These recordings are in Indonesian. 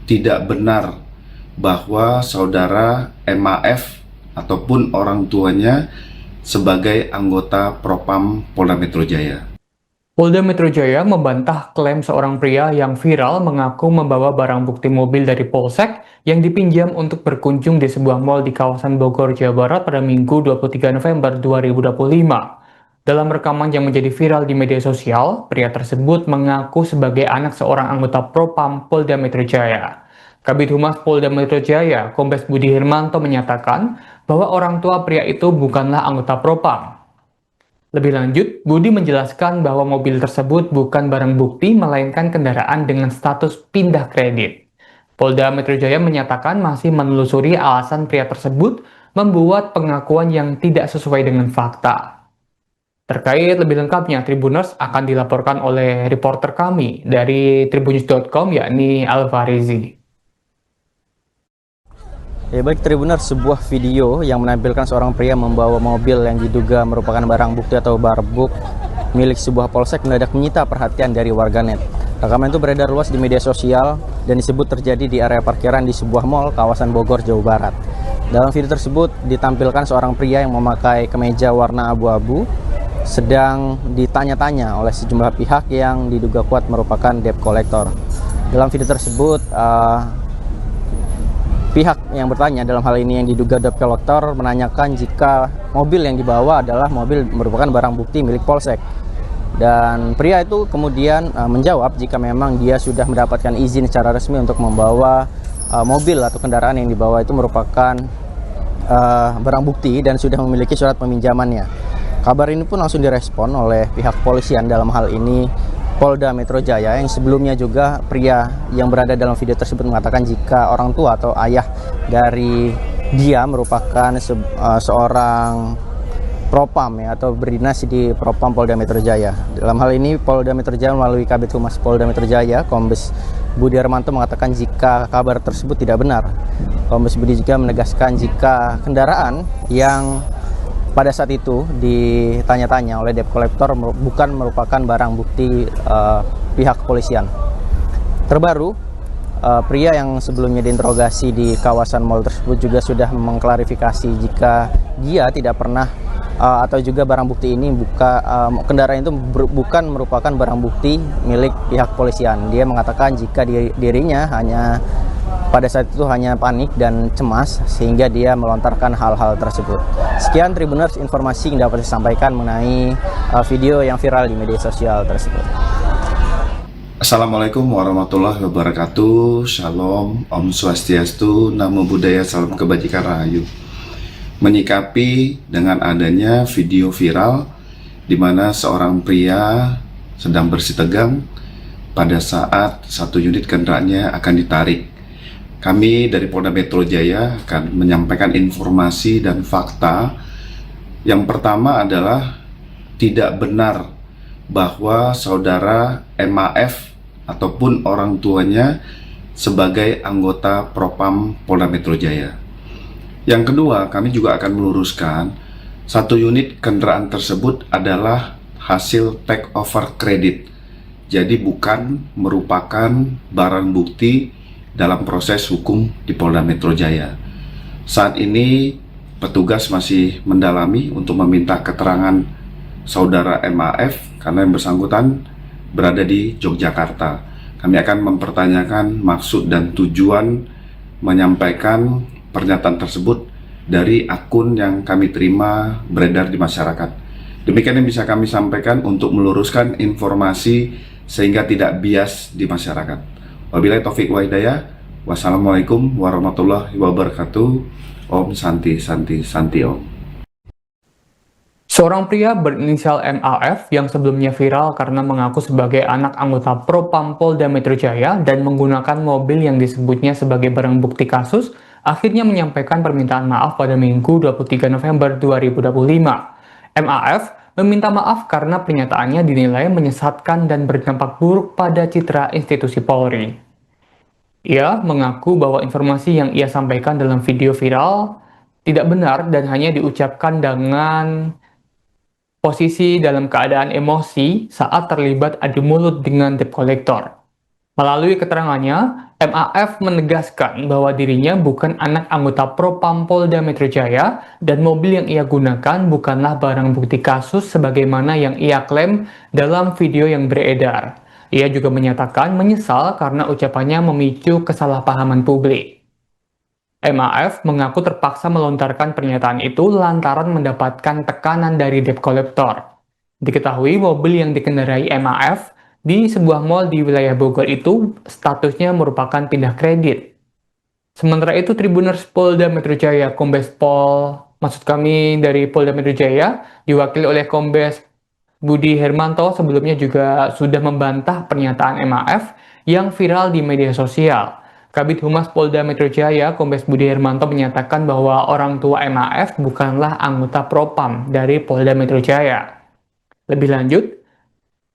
tidak benar bahwa saudara MAF ataupun orang tuanya sebagai anggota Propam Polda Metro Jaya. Polda Metro Jaya membantah klaim seorang pria yang viral mengaku membawa barang bukti mobil dari Polsek yang dipinjam untuk berkunjung di sebuah mal di kawasan Bogor, Jawa Barat pada Minggu 23 November 2025. Dalam rekaman yang menjadi viral di media sosial, pria tersebut mengaku sebagai anak seorang anggota Propam Polda Metro Jaya. Kabid Humas Polda Metro Jaya, Kombes Budi Hirmanto menyatakan bahwa orang tua pria itu bukanlah anggota Propam. Lebih lanjut, Budi menjelaskan bahwa mobil tersebut bukan barang bukti, melainkan kendaraan dengan status pindah kredit. Polda Metro Jaya menyatakan masih menelusuri alasan pria tersebut membuat pengakuan yang tidak sesuai dengan fakta. Terkait lebih lengkapnya, Tribuners akan dilaporkan oleh reporter kami dari tribunnews.com, yakni Alfarizi. Ya baik Tribuners, sebuah video yang menampilkan seorang pria membawa mobil yang diduga merupakan barang bukti atau barbuk milik sebuah polsek mendadak menyita perhatian dari warganet. Rekaman itu beredar luas di media sosial dan disebut terjadi di area parkiran di sebuah mal kawasan Bogor, Jawa Barat. Dalam video tersebut ditampilkan seorang pria yang memakai kemeja warna abu-abu sedang ditanya-tanya oleh sejumlah pihak yang diduga kuat merupakan debt collector. Dalam video tersebut pihak yang bertanya, dalam hal ini yang diduga debt collector, menanyakan jika mobil yang dibawa adalah mobil merupakan barang bukti milik polsek. Dan pria itu kemudian menjawab jika memang dia sudah mendapatkan izin secara resmi untuk membawa mobil atau kendaraan yang dibawa itu merupakan barang bukti dan sudah memiliki surat peminjamannya. Kabar ini pun langsung direspon oleh pihak polisian, dalam hal ini Polda Metro Jaya, yang sebelumnya juga pria yang berada dalam video tersebut mengatakan jika orang tua atau ayah dari dia merupakan seorang propam atau berdinas di Propam Polda Metro Jaya. Dalam hal ini Polda Metro Jaya melalui Kabid Humas Polda Metro Jaya, Kombes Budi Hirmanto, mengatakan jika kabar tersebut tidak benar. Kombes Budi juga menegaskan jika kendaraan yang pada saat itu ditanya-tanya oleh debt collector bukan merupakan barang bukti pihak kepolisian. Terbaru, pria yang sebelumnya diinterogasi di kawasan mal tersebut juga sudah mengklarifikasi jika dia tidak pernah atau juga barang bukti ini kendaraan itu bukan merupakan barang bukti milik pihak kepolisian. Dia mengatakan jika dirinya pada saat itu hanya panik dan cemas sehingga dia melontarkan hal-hal tersebut. Sekian Tribuners, informasi yang dapat disampaikan mengenai video yang viral di media sosial tersebut. Assalamualaikum warahmatullahi wabarakatuh. Shalom, Om Swastiastu, Namo Buddhaya, Salam Kebajikan Rahayu. Menyikapi dengan adanya video viral di mana seorang pria sedang bersih tegang pada saat satu unit kendaraannya akan ditarik. Kami dari Polda Metro Jaya akan menyampaikan informasi dan fakta. Yang pertama adalah tidak benar bahwa saudara MAF ataupun orang tuanya sebagai anggota Propam Polda Metro Jaya. Yang kedua, kami juga akan meluruskan satu unit kendaraan tersebut adalah hasil take over kredit. Jadi bukan merupakan barang bukti dalam proses hukum di Polda Metro Jaya. Saat ini petugas masih mendalami untuk meminta keterangan saudara MAF karena yang bersangkutan berada di Yogyakarta. Kami akan mempertanyakan maksud dan tujuan menyampaikan pernyataan tersebut dari akun yang kami terima beredar di masyarakat. Demikian yang bisa kami sampaikan untuk meluruskan informasi sehingga tidak bias di masyarakat. Wabillahi taufiq wa hidayah. Wassalamualaikum warahmatullahi wabarakatuh. Om Santi Santi Santi Om. Seorang pria berinisial MAF yang sebelumnya viral karena mengaku sebagai anak anggota Propam Polda Metro Jaya dan menggunakan mobil yang disebutnya sebagai barang bukti kasus, akhirnya menyampaikan permintaan maaf pada Minggu 23 November 2025. MAF meminta maaf karena pernyataannya dinilai menyesatkan dan berdampak buruk pada citra institusi Polri. Ia mengaku bahwa informasi yang ia sampaikan dalam video viral tidak benar dan hanya diucapkan dengan posisi dalam keadaan emosi saat terlibat adu mulut dengan debt collector. Melalui keterangannya, MAF menegaskan bahwa dirinya bukan anak anggota Propam Polda Metro Jaya dan mobil yang ia gunakan bukanlah barang bukti kasus sebagaimana yang ia klaim dalam video yang beredar. Ia juga menyatakan menyesal karena ucapannya memicu kesalahpahaman publik. MAF mengaku terpaksa melontarkan pernyataan itu lantaran mendapatkan tekanan dari debt collector. Diketahui mobil yang dikendarai MAF di sebuah mal di wilayah Bogor itu statusnya merupakan pindah kredit. Sementara itu, Tribuners Polda Metro Jaya, dari Polda Metro Jaya, diwakili oleh Kombes Budi Hermanto sebelumnya juga sudah membantah pernyataan MAF yang viral di media sosial. Kabid Humas Polda Metro Jaya, Kombes Budi Hermanto menyatakan bahwa orang tua MAF bukanlah anggota Propam dari Polda Metro Jaya. Lebih lanjut,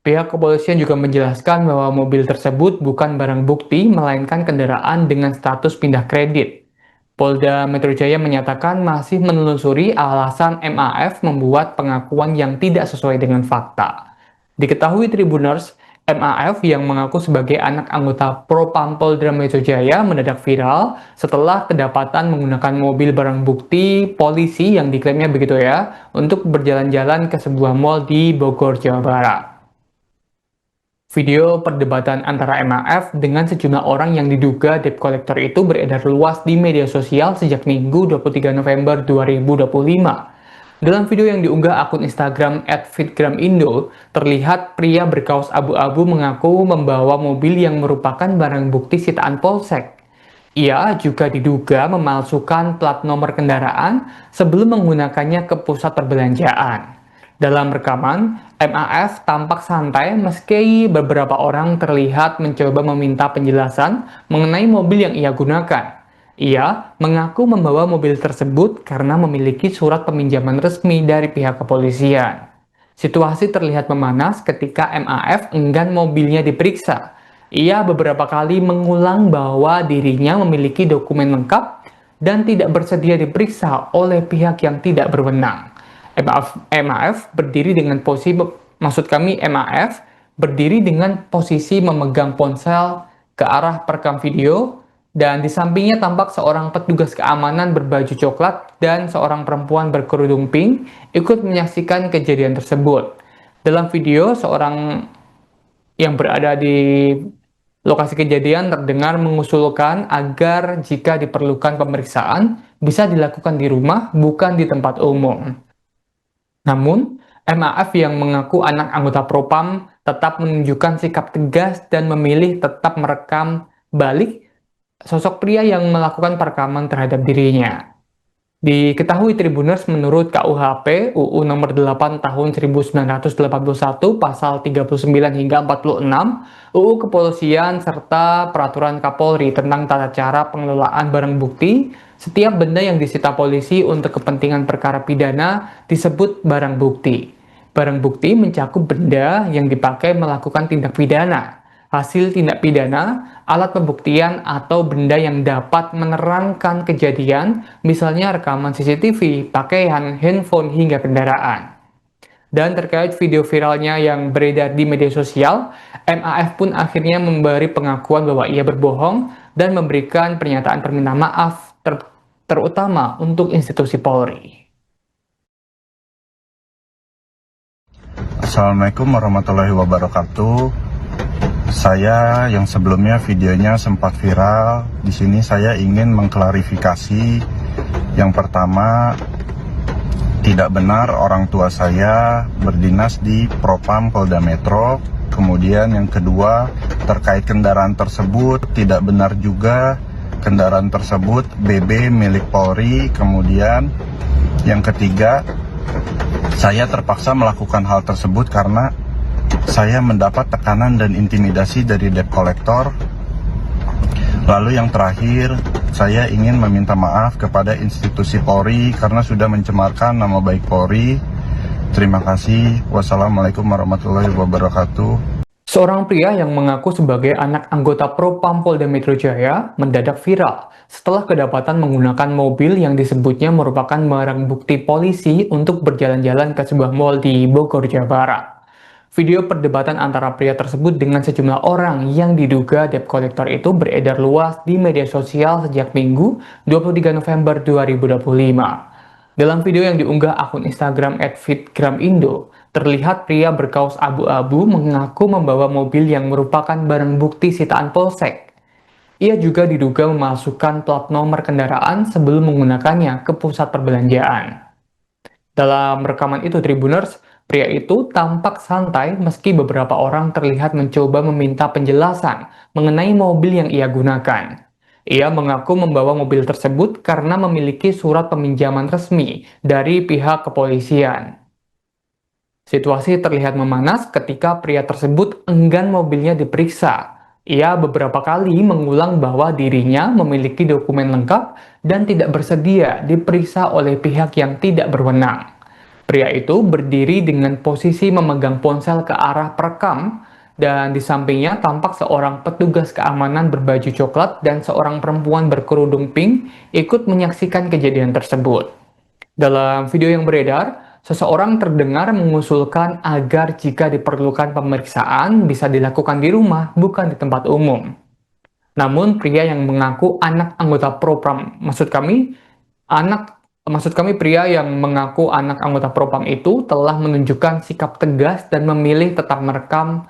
pihak kepolisian juga menjelaskan bahwa mobil tersebut bukan barang bukti, melainkan kendaraan dengan status pindah kredit. Polda Metro Jaya menyatakan masih menelusuri alasan MAF membuat pengakuan yang tidak sesuai dengan fakta. Diketahui Tribuners, MAF yang mengaku sebagai anak anggota Propam Polda Metro Jaya mendadak viral setelah kedapatan menggunakan mobil barang bukti polisi yang diklaimnya begitu ya, untuk berjalan-jalan ke sebuah mal di Bogor, Jawa Barat. Video perdebatan antara MAF dengan sejumlah orang yang diduga debt collector itu beredar luas di media sosial sejak Minggu 23 November 2025. Dalam video yang diunggah akun Instagram @fitgramindo, terlihat pria berkaos abu-abu mengaku membawa mobil yang merupakan barang bukti sitaan polsek. Ia juga diduga memalsukan plat nomor kendaraan sebelum menggunakannya ke pusat perbelanjaan. Dalam rekaman, MAF tampak santai meski beberapa orang terlihat mencoba meminta penjelasan mengenai mobil yang ia gunakan. Ia mengaku membawa mobil tersebut karena memiliki surat peminjaman resmi dari pihak kepolisian. Situasi terlihat memanas ketika MAF enggan mobilnya diperiksa. Ia beberapa kali mengulang bahwa dirinya memiliki dokumen lengkap dan tidak bersedia diperiksa oleh pihak yang tidak berwenang. MAF berdiri dengan posisi memegang ponsel ke arah perekam video, dan di sampingnya tampak seorang petugas keamanan berbaju coklat dan seorang perempuan berkerudung pink ikut menyaksikan kejadian tersebut. Dalam video, seorang yang berada di lokasi kejadian terdengar mengusulkan agar jika diperlukan pemeriksaan bisa dilakukan di rumah, bukan di tempat umum. Namun, MAF yang mengaku anak anggota Propam tetap menunjukkan sikap tegas dan memilih tetap merekam balik sosok pria yang melakukan perekaman terhadap dirinya. Diketahui Tribuners, menurut KUHP UU nomor 8 tahun 1981 pasal 39 hingga 46, UU Kepolisian serta Peraturan Kapolri tentang tata cara pengelolaan barang bukti, setiap benda yang disita polisi untuk kepentingan perkara pidana disebut barang bukti. Barang bukti mencakup benda yang dipakai melakukan tindak pidana, hasil tindak pidana, alat pembuktian, atau benda yang dapat menerangkan kejadian, misalnya rekaman CCTV, pakaian, handphone, hingga kendaraan. Dan terkait video viralnya yang beredar di media sosial, MAF pun akhirnya memberi pengakuan bahwa ia berbohong dan memberikan pernyataan permintaan maaf, terutama untuk institusi Polri. Assalamualaikum warahmatullahi wabarakatuh. Saya yang sebelumnya videonya sempat viral. Di sini saya ingin mengklarifikasi. Yang pertama, tidak benar orang tua saya berdinas di Propam Polda Metro. Kemudian yang kedua, terkait kendaraan tersebut tidak benar juga. Kendaraan tersebut BB milik Polri. Kemudian yang ketiga, saya terpaksa melakukan hal tersebut karena saya mendapat tekanan dan intimidasi dari debt collector. Lalu yang terakhir, saya ingin meminta maaf kepada institusi Polri karena sudah mencemarkan nama baik Polri. Terima kasih. Wassalamualaikum warahmatullahi wabarakatuh. Seorang pria yang mengaku sebagai anak anggota Propam Polda Metro Jaya mendadak viral setelah kedapatan menggunakan mobil yang disebutnya merupakan barang bukti polisi untuk berjalan-jalan ke sebuah mal di Bogor, Jawa Barat. Video perdebatan antara pria tersebut dengan sejumlah orang yang diduga debt collector itu beredar luas di media sosial sejak Minggu 23 November 2025. Dalam video yang diunggah akun Instagram @fitgramindo, terlihat pria berkaos abu-abu mengaku membawa mobil yang merupakan barang bukti sitaan Polsek. Ia juga diduga memasukkan plat nomor kendaraan sebelum menggunakannya ke pusat perbelanjaan. Dalam rekaman itu Tribuners, pria itu tampak santai meski beberapa orang terlihat mencoba meminta penjelasan mengenai mobil yang ia gunakan. Ia mengaku membawa mobil tersebut karena memiliki surat peminjaman resmi dari pihak kepolisian. Situasi terlihat memanas ketika pria tersebut enggan mobilnya diperiksa. Ia beberapa kali mengulang bahwa dirinya memiliki dokumen lengkap dan tidak bersedia diperiksa oleh pihak yang tidak berwenang. Pria itu berdiri dengan posisi memegang ponsel ke arah perekam, dan di sampingnya tampak seorang petugas keamanan berbaju coklat dan seorang perempuan berkerudung pink ikut menyaksikan kejadian tersebut. Dalam video yang beredar, seseorang terdengar mengusulkan agar jika diperlukan pemeriksaan bisa dilakukan di rumah, bukan di tempat umum. Namun pria yang mengaku anak anggota Propam, pria yang mengaku anak anggota Propam itu telah menunjukkan sikap tegas dan memilih tetap merekam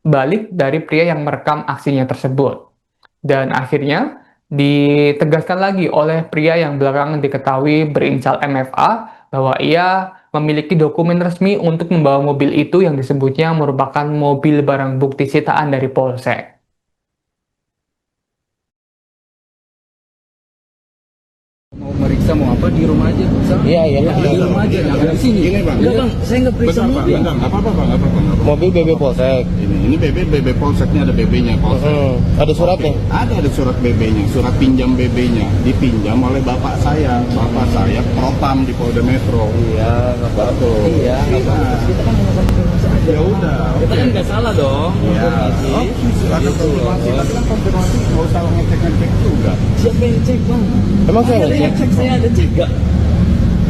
balik dari pria yang merekam aksinya tersebut. Dan akhirnya ditegaskan lagi oleh pria yang belakangan diketahui berinisial MFA bahwa ia memiliki dokumen resmi untuk membawa mobil itu yang disebutnya merupakan mobil barang bukti sitaan dari Polsek. Mau meriksa mau apa di rumah aja. Iya. Di rumah aja, jangan di sini. Gini, Bang. Enggak, Bang, saya nggak periksa mobil. Enggak apa-apa. Mobil BB Polsek. Ini BB Polseknya, ada BB-nya Polsek. Ada suratnya? Ada surat BB-nya, surat pinjam BB-nya. Dipinjam oleh bapak saya. Bapak saya propam di Polda Metro. Iya, nggak apa-apa. Iya, nggak apa-apa. Kita kan hanya konfirmasi aja. Ya udah, Kita kan nggak salah dong. Ya, Konfirmasi. silakan konfirmasi. Tapi kan konfirmasi nggak usah ngecek-ngecek juga. Siapa yang cek, Bang? Emang saya Ada yang cek, saya ada cek nggak?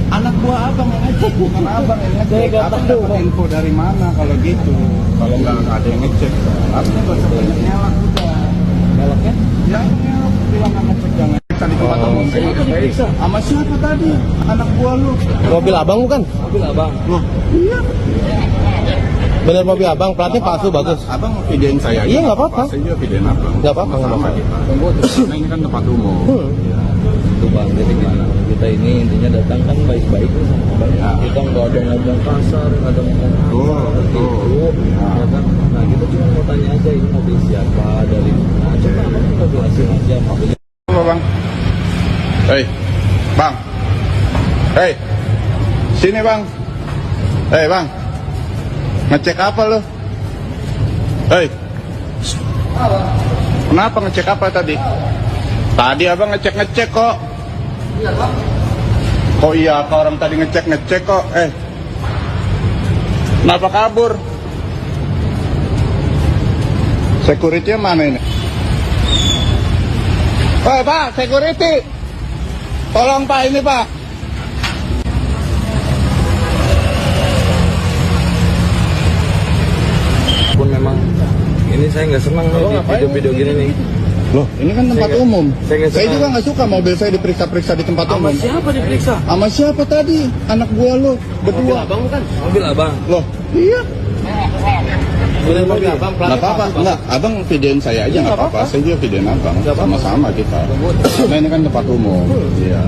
Anak buah abang yang ngecek, bukan abang yang ngecek. Saya nggak Abang tahu, dapat Bang. info dari mana kalau gitu? Kalau nggak ada yang ngecek, artinya nggak usah banyak nyelak udah. Beloknya? Yang nyelak bilang nggak ngecek jangan. Tadi tempat umum. Siapa diperiksa? Sama siapa tadi? Anak buah lu. Mobil abang bukan? Mobil abang. Loh, iya. Bener mobil abang, platnya palsu bagus. Abang videoin saya aja. Iya, nggak apa-apa. Saya juga videoin abang. Nggak apa-apa, nggak Sama apa-apa. kita. Karena ini kan tempat umum. Iya. Itu Bang, jadi gimana? Kita ini intinya datang kan baik-baik nih sama Bang. Ya. Kita nggak ada ngomong kasar, nggak ada ngomong Betul. ya kan? Nah kita cuma mau tanya aja ini mobil siapa, dari mana? Coba Abang kita jelasin aja mobilnya. Apa bang? Hei, bang. Hei, sini bang. Hei bang, ngecek apa lo? Hei, kenapa ngecek apa tadi? Tadi abang ngecek kok. Iya Bang. Kok iya, kok orang tadi ngecek kok. Kenapa kabur? Security mana ini? Hei pak, security. Tolong pak, ini pak. Pun memang ini saya nggak senang nih di video-video gini nih. Loh, ini kan tempat Saya nggak- umum. saya nggak Saya senang. juga nggak suka mobil saya diperiksa-periksa di tempat Sama umum. siapa diperiksa? Sama siapa tadi? Anak gua lo Mobil berdua. abang bukan? Mobil abang. Loh, iya. Bener mobil abang. Nggak apa-apa, nggak. Abang videoin saya aja nggak apa-apa. Saya juga videoin abang. Sama-sama kita. Nah ini kan tempat umum. Iya.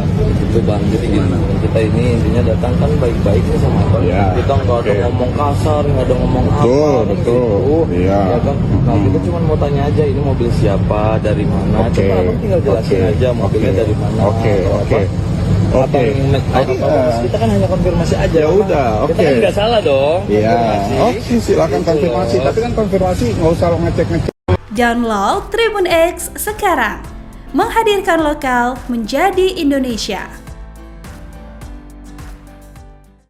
Itu Bang, jadi gimana? Kita ini intinya datang kan baik-baik nih sama Abang. Iya, Kita nggak ada oke. ngomong kasar, nggak ada ngomong apa. Betul. Iya. Ya kan? Nah kita cuma mau tanya aja ini mobil siapa, dari mana. Oke. Coba Abang tinggal jelasin Oke. aja mobilnya Oke. dari mana. Oke, atau oke. apa. Oke. Kita kan hanya konfirmasi aja. Ya Bang. udah, Kita oke. kan nggak salah dong. Iya. konfirmasi. Oke, silakan Gitu konfirmasi. loh. Tapi kan konfirmasi nggak usah ngecek-ngecek. Download Tribun X sekarang. Menghadirkan lokal menjadi Indonesia.